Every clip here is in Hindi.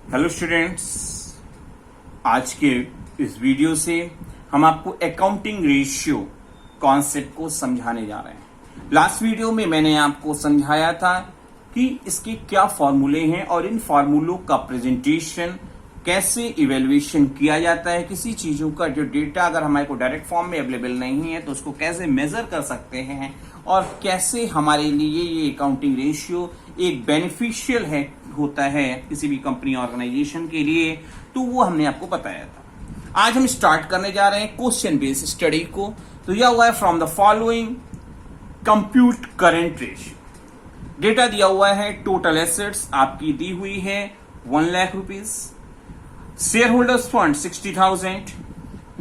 हेलो स्टूडेंट्स, आज के इस वीडियो से हम आपको अकाउंटिंग रेशियो कॉन्सेप्ट को समझाने जा रहे हैं। लास्ट वीडियो में मैंने आपको समझाया था कि इसके क्या फॉर्मूले हैं और इन फॉर्मूलों का प्रेजेंटेशन कैसे इवेल्युएशन किया जाता है। किसी चीजों का जो डेटा अगर हमारे को डायरेक्ट फॉर्म में अवेलेबल नहीं है तो उसको कैसे मेजर कर सकते हैं और कैसे हमारे लिए ये अकाउंटिंग रेशियो एक बेनिफिशियल होता है किसी भी कंपनी ऑर्गेनाइजेशन के लिए, तो वो हमने आपको बताया था। आज हम स्टार्ट करने जा रहे हैं क्वेश्चन बेस्ड स्टडी को। तो यह हुआ है from the following compute current ratio. Data दिया हुआ है, टोटल एसेट्स आपकी दी हुई है 1 lakh rupees, share holders fund 60,000,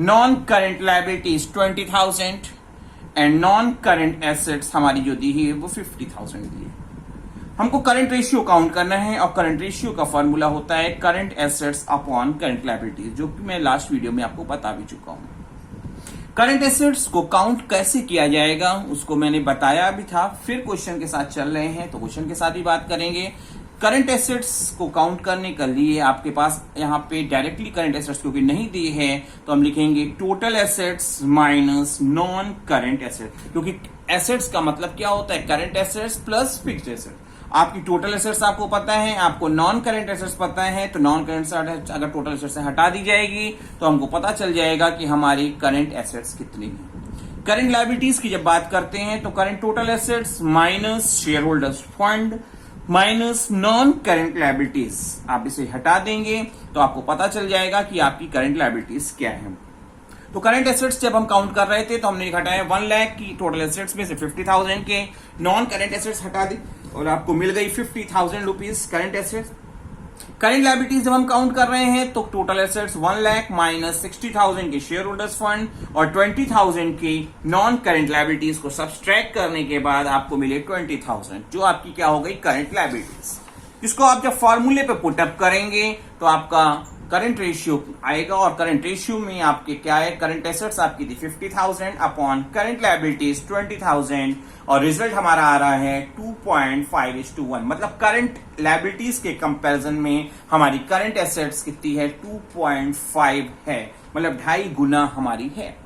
non current liabilities 20,000 and non current assets हमारी जो दी है वो 50,000 दी है। हमको करंट रेशियो काउंट करना है और करंट रेशियो का फॉर्मूला होता है current assets upon current liabilities, जो कि मैं लास्ट वीडियो में आपको बता भी चुका हूं। करंट एसेट्स को काउंट कैसे किया जाएगा उसको मैंने बताया भी था, फिर क्वेश्चन के साथ चल रहे हैं तो क्वेश्चन के साथ ही बात करेंगे। करंट एसेट्स को काउंट करने के लिए आपके पास यहाँ पे डायरेक्टली करंट एसेट्स क्योंकि नहीं दी है तो हम लिखेंगे total assets minus non current assets, क्योंकि एसेट्स का मतलब क्या होता है current assets plus fixed assets. आपकी टोटल एसेट्स आपको पता है, आपको नॉन करंट एसेट्स पता है, तो नॉन करंट अगर टोटल एसेट्स से हटा दी जाएगी तो हमको पता चल जाएगा कि हमारी करंट एसेट्स कितनी है। करंट लायबिलिटीज की जब बात करते हैं तो current total assets minus share holders fund minus non current liabilities, आप इसे हटा देंगे तो आपको पता चल जाएगा कि आपकी करंट लायबिलिटीज क्या है। तो करंट एसेट्स जब हम काउंट कर रहे थे तो हमने घटाया 1 लाख की टोटल एसेट्स में से 50,000 के नॉन करंट एसेट्स हटा दी और आपको मिल गई 50,000 rupees current assets. Current liabilities जब हम काउंट कर रहे हैं तो टोटल एसेट्स 1 लाख माइनस 60,000 के शेयर होल्डर्स फंड और 20,000 की नॉन करंट लायबिलिटीज को सब्सट्रैक्ट करने के बाद आपको मिले 20,000, जो आपकी क्या हो गई करंट लायबिलिटीज। जिसको आप जब फॉर्मूले पे पुटअप करेंगे तो आपका करंट रेशियो आएगा और करंट रेशियो में आपके क्या है, करंट एसेट्स आपकी थी 50,000 अपॉन करंट लायबिलिटीज 20,000 और रिजल्ट हमारा आ रहा है 2.5:1। मतलब करंट लायबिलिटीज के कंपैरिजन में हमारी करंट एसेट्स कितनी है 2.5 है, मतलब 2.5 गुना हमारी है।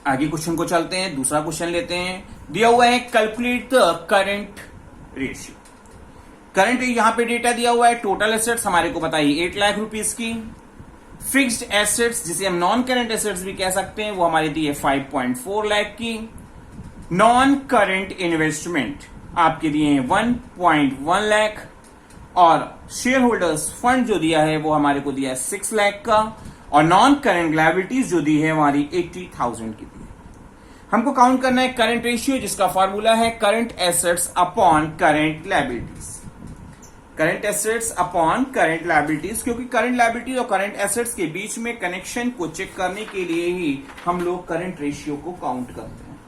आगे क्वेश्चन को चलते हैं, दूसरा क्वेश्चन लेते हैं। दिया हुआ है calculate the current ratio. Current यहां पे डेटा दिया हुआ है, टोटल एसेट्स हमारे को बताइए 8 लाख रुपीज की, फिक्स्ड एसेट्स जिसे हम नॉन करंट एसेट्स भी कह सकते हैं वो हमारी दी है 5.4 लाख की, नॉन करंट इन्वेस्टमेंट आपके दिए हैं 1.1 लाख और शेयर होल्डर्स फंड जो दिया है वो हमारे को दिया है 6 लाख का और नॉन करंट लायबिलिटीज जो दी है हमारी 80,000 की दी है। हमको काउंट करना है करंट रेशियो जिसका फॉर्मूला है current assets upon current liabilities. Current assets upon current liabilities, क्योंकि करंट लायबिलिटीज और करंट एसेट्स के बीच में कनेक्शन को चेक करने के लिए ही हम लोग करंट रेशियो को काउंट करते हैं,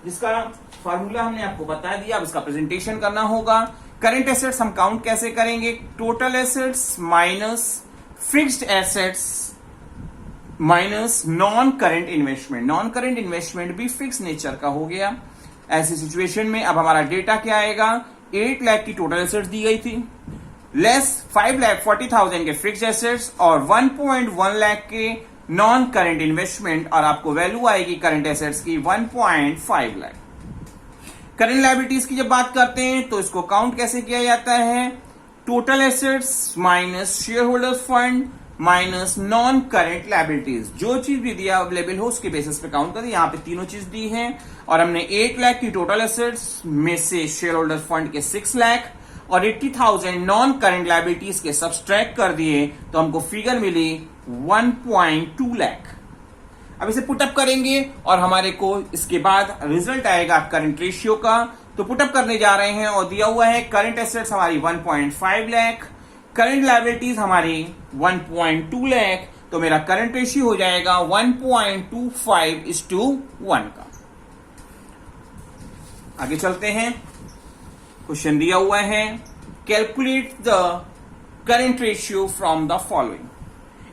जिसका फॉर्मूला हमने आपको बता दिया। अब इसका प्रेजेंटेशन करना होगा। करंट एसेट्स हम काउंट कैसे करेंगे, total assets minus fixed assets minus non current investment. Non current investment भी फिक्स नेचर का हो गया। ऐसी सिचुएशन में अब हमारा डेटा क्या आएगा, 8 लाख की टोटल एसेट्स दी गई थी, लेस 5,40,000 के फिक्स्ड एसेट्स और 1.1 लाख के नॉन करंट इन्वेस्टमेंट और आपको वैल्यू आएगी करंट एसेट्स की 1.5 लाख। करंट लायबिलिटीज की जब बात करते हैं तो इसको काउंट कैसे किया जाता है, total assets minus share holders fund minus non current liabilities. जो चीज भी दिया अवेलेबल हो उसके बेसिस पे काउंट करें। यहाँ पे तीनों चीज दी है और हमने 8 लाख की टोटल एसेट्स में से शेयर होल्डर्स फंड के 6 लाख और 80,000 नॉन करंट लायबिलिटीज के सब्सट्रैक्ट कर दिए तो हमको फिगर मिली 1.2 लाख। अब इसे पुटअप करेंगे और हमारे को इसके बाद रिजल्ट आएगा करंट रेशियो का। तो पुटअप करने जा रहे हैं और दिया हुआ है करंट एसेट्स हमारी 1.5 लाख, करंट लायबिलिटीज हमारी 1.2 लाख, तो मेरा करंट रेशियो हो जाएगा 1.25:1 का। आगे चलते हैं, क्वेश्चन दिया हुआ है calculate the current ratio from the following.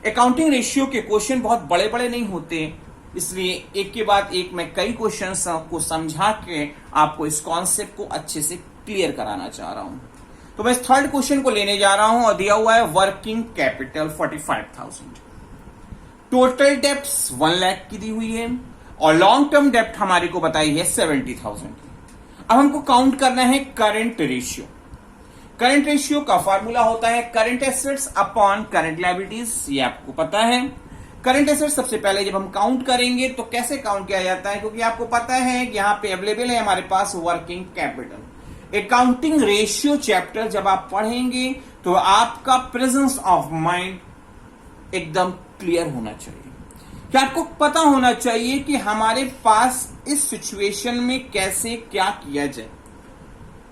Accounting ratio के क्वेश्चन बहुत बड़े बड़े नहीं होते, इसलिए एक के बाद एक मैं कई क्वेश्चन को समझा के आपको इस कॉन्सेप्ट को अच्छे से क्लियर कराना चाह रहा हूं। तो मैं इस थर्ड क्वेश्चन को लेने जा रहा हूं और दिया हुआ है वर्किंग कैपिटल 45,000, टोटल डेप्ट 1 लाख की दी हुई है और लॉन्ग टर्म डेप्ट हमारे को बताई है 70,000 की। अब हमको काउंट करना है करंट रेशियो। करंट रेशियो का फॉर्मूला होता है current assets upon current liabilities, ये आपको पता है। करंट एसेट्स सबसे पहले जब हम काउंट करेंगे तो कैसे काउंट किया जाता है, क्योंकि आपको पता है कि यहां पे अवेलेबल है हमारे पास working capital. Accounting ratio chapter जब आप पढ़ेंगे तो आपका प्रेजेंस ऑफ माइंड एकदम क्लियर होना चाहिए, कि आपको पता होना चाहिए कि हमारे पास इस सिचुएशन में कैसे क्या किया जाए।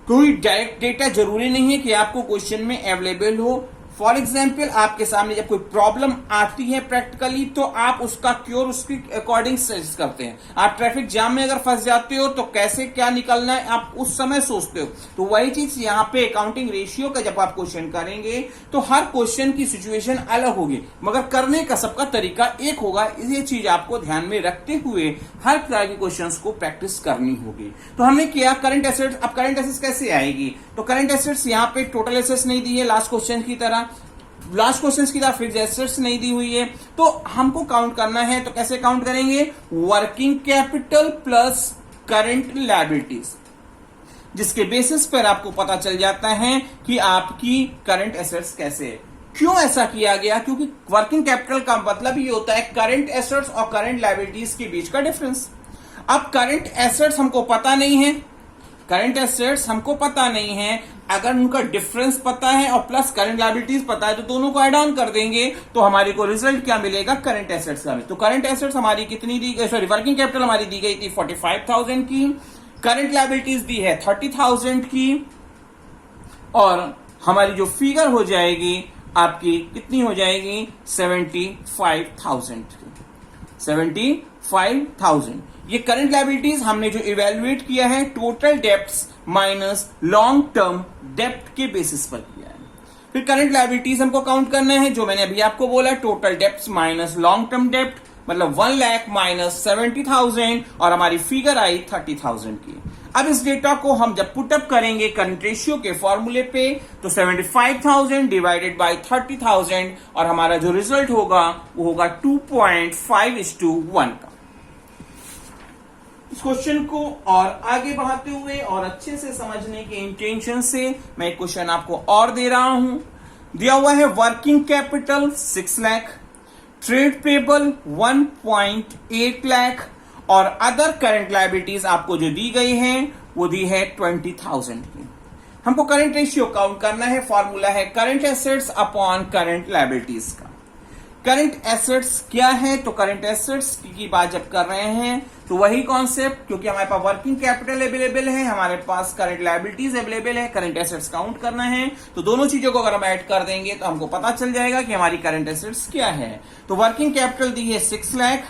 कोई डायरेक्ट डेटा जरूरी नहीं है कि आपको क्वेश्चन में अवेलेबल हो। फॉर एग्जाम्पल आपके सामने जब कोई प्रॉब्लम आती है प्रैक्टिकली तो आप उसका क्योर उसके अकॉर्डिंग सजेस्ट करते हैं। आप ट्रैफिक जाम में अगर फंस जाते हो तो कैसे क्या निकलना है आप उस समय सोचते हो। तो वही चीज यहाँ पे अकाउंटिंग रेशियो का जब आप क्वेश्चन करेंगे तो हर क्वेश्चन की सिचुएशन अलग होगी, मगर करने का सबका तरीका एक होगा। ये चीज आपको ध्यान में रखते हुए हर तरह के क्वेश्चन को प्रैक्टिस करनी होगी। तो हमने किया करंट एसेट्स। अब करंट एसेट्स कैसे आएगी, तो करंट एसेट्स यहाँ पे टोटल एसेट्स नहीं दी है लास्ट क्वेश्चन की तरह, लास्ट क्वेश्चन की तरह फिक्स्ड एसेट्स नहीं दी हुई है, तो हमको काउंट करना है। तो कैसे काउंट करेंगे, working capital plus current liabilities, जिसके बेसिस पर आपको पता चल जाता है कि आपकी करंट एसेट्स कैसे है। क्यों ऐसा किया गया, क्योंकि वर्किंग कैपिटल का मतलब ये होता है करंट एसेट्स और करंट लायबिलिटीज के बीच का डिफरेंस। अब करंट एसेट्स हमको पता नहीं है, करंट एसेट्स हमको पता नहीं है, अगर उनका डिफरेंस पता है और प्लस करंट लायबिलिटीज पता है तो दोनों को ऐड ऑन कर देंगे तो हमारे को रिजल्ट क्या मिलेगा, करंट एसेट्स का। तो करंट एसेट्स हमारी कितनी दी गई, सॉरी वर्किंग कैपिटल हमारी दी गई थी 45,000 की, करंट लायबिलिटीज दी है 30,000 की, और हमारी जो फिगर हो जाएगी आपकी कितनी हो जाएगी 75,000 की, 75,000। ये करंट लायबिलिटीज हमने जो इवेल्युएट किया है total debts minus long term डेप्ट के बेसिस पर किया है। फिर करंट लायबिलिटीज हमको काउंट करना है, जो मैंने अभी आपको बोला total debts minus long term डेप्ट, मतलब 1 लाख माइनस 70,000 और हमारी फिगर आई 30,000 की। अब इस डेटा को हम जब पुटअप करेंगे करंट रेशियो के फॉर्मूले पे तो 75,000 डिवाइडेड बाय 30,000 और हमारा जो रिजल्ट होगा वो होगा 2.5:1 का। इस क्वेश्चन को और आगे बढ़ाते हुए और अच्छे से समझने के इंटेंशन से मैं एक क्वेश्चन आपको और दे रहा हूं। दिया हुआ है working capital 6 lakh, trade payable 1.8 lakh और अदर करंट लायबिलिटीज आपको जो दी गई हैं वो दी है 20,000 की। हमको करंट रेशियो काउंट करना है, फॉर्मूला है current assets upon current liabilities का। करंट एसेट्स क्या है, तो करंट एसेट्स की बात जब कर रहे हैं तो वही कॉन्सेप्ट, क्योंकि हमारे पास वर्किंग कैपिटल अवेलेबल है, हमारे पास करंट लायबिलिटीज अवेलेबल है, करंट एसेट्स काउंट करना है, तो दोनों चीजों को अगर हम ऐड कर देंगे तो हमको पता चल जाएगा कि हमारी करंट एसेट्स क्या है। तो वर्किंग कैपिटल दी है 6 लाख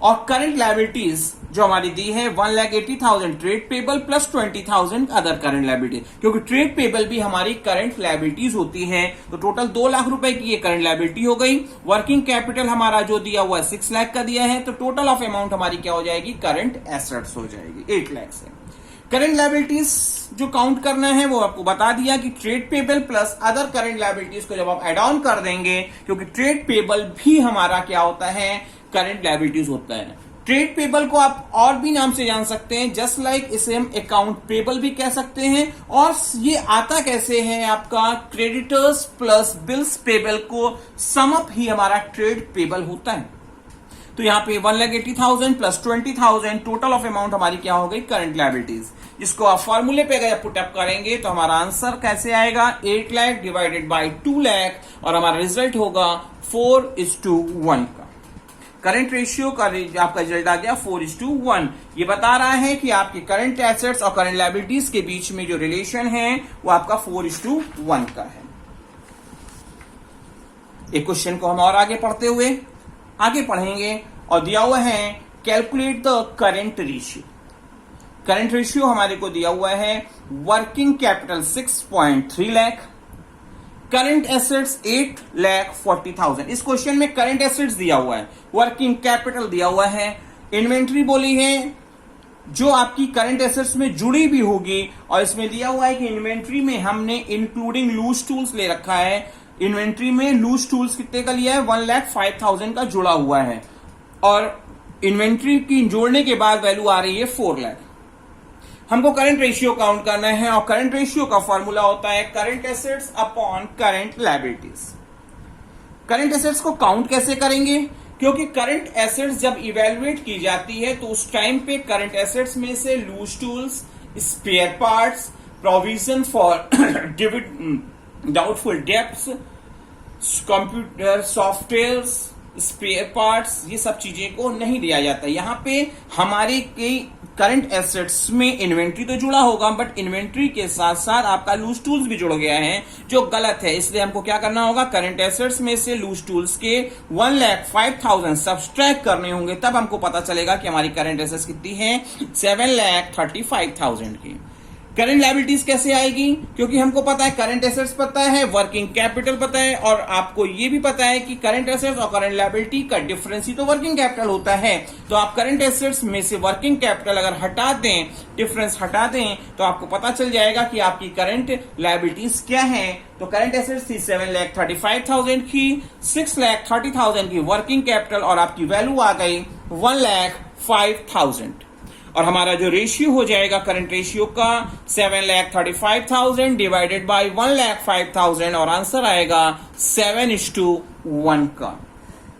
और करंट लायबिलिटीज जो हमारी दी है 1,80,000 trade payable plus 20,000 other current liabilities, क्योंकि ट्रेड पेबल भी हमारी करंट लायबिलिटीज होती है, तो टोटल 2 लाख रुपए की ये करंट लायबिलिटी हो गई। वर्किंग कैपिटल हमारा जो दिया हुआ है 6 लाख का दिया है, तो टोटल ऑफ अमाउंट हमारी क्या हो जाएगी, करंट एसेट्स हो जाएगी 8 लाख से। करंट लायबिलिटीज जो काउंट करना है वो आपको बता दिया कि trade payable plus other current liabilities को जब आप एड ऑन कर देंगे, क्योंकि ट्रेड पेबल भी हमारा क्या होता है, करंट लायबिलिटीज होता है। ट्रेड पेबल को आप और भी नाम से जान सकते हैं, जस्ट लाइक इसे हम अकाउंट पेबल भी कह सकते हैं। और ये आता कैसे है, आपका क्रेडिटर्स प्लस बिल्स पेबल को समअप ही हमारा ट्रेड पेबल होता है। तो यहां पे 1,80,000 प्लस 20,000 टोटल ऑफ अमाउंट हमारी क्या हो गई, करंट लायबिलिटीज, जिसको आप फॉर्मूले पे अगर पुटअप करेंगे तो हमारा आंसर कैसे आएगा, 8 लाख डिवाइडेड बाय 2 लाख और हमारा रिजल्ट होगा 4:1 का। करंट रेशियो का आपका रिजल्ट आ गया 4:1। ये बता रहा है कि आपके करंट एसेट्स और करंट लायबिलिटीज के बीच में जो रिलेशन है वो आपका 4:1 का है। एक क्वेश्चन को हम और आगे पढ़ते हुए आगे पढ़ेंगे और दिया हुआ है calculate the current ratio. Current ratio हमारे को दिया हुआ है working capital 6.3 lakh, current assets 8,40,000। इस क्वेश्चन में करंट एसेट्स दिया हुआ है, वर्किंग कैपिटल दिया हुआ है, इन्वेंट्री बोली है जो आपकी करंट एसेट्स में जुड़ी भी होगी। और इसमें दिया हुआ है कि इन्वेंट्री में हमने इंक्लूडिंग लूज टूल्स ले रखा है। इन्वेंट्री में लूज टूल्स कितने का लिया है? 1,05,000 का जुड़ा हुआ है और इन्वेंट्री की जोड़ने के बाद वैल्यू आ रही है 4 लाख। हमको करंट रेशियो काउंट करना है और करंट रेशियो का फॉर्मूला होता है current assets upon current liabilities. Current assets को काउंट कैसे करेंगे? क्योंकि करंट एसेट्स जब इवेल्युएट की जाती है तो उस टाइम पे करंट एसेट्स में से loose tools, spare parts, provision for doubtful debts, computer software, spare parts, ये सब चीजें को नहीं दिया जाता। यहां पे हमारे कई करंट एसेट्स में इन्वेंट्री तो जुड़ा होगा, बट इन्वेंट्री के साथ साथ आपका लूज टूल्स भी जुड़ गया है, जो गलत है। इसलिए हमको क्या करना होगा? करंट एसेट्स में से लूज टूल्स के 1,05,000 सब्सट्रैक्ट करने होंगे, तब हमको पता चलेगा कि हमारी करंट एसेट्स कितनी है, 7,35,000 की। करंट लायबिलिटीज कैसे आएगी? क्योंकि हमको पता है करंट एसेट्स पता है, वर्किंग कैपिटल पता है, और आपको यह भी पता है कि करंट एसेट्स और करंट लायबिलिटी का डिफरेंस ही तो वर्किंग कैपिटल होता है। तो आप करंट एसेट्स में से वर्किंग कैपिटल अगर हटा दें, डिफरेंस हटा दें, तो आपको पता चल जाएगा कि आपकी करंट लायबिलिटीज क्या है। तो करंट एसेट्स थी 7,35,000 की, 6,30,000 की वर्किंग कैपिटल, और आपकी वैल्यू आ गई 1,05,000। और हमारा जो रेशियो हो जाएगा करंट रेशियो का 7,35,000 डिवाइडेड बाय 1,05,000, और आंसर आएगा 7:1 का।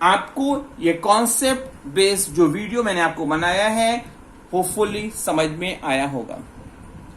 आपको ये कॉन्सेप्ट बेस्ड जो वीडियो मैंने आपको बनाया है, होपफुली समझ में आया होगा।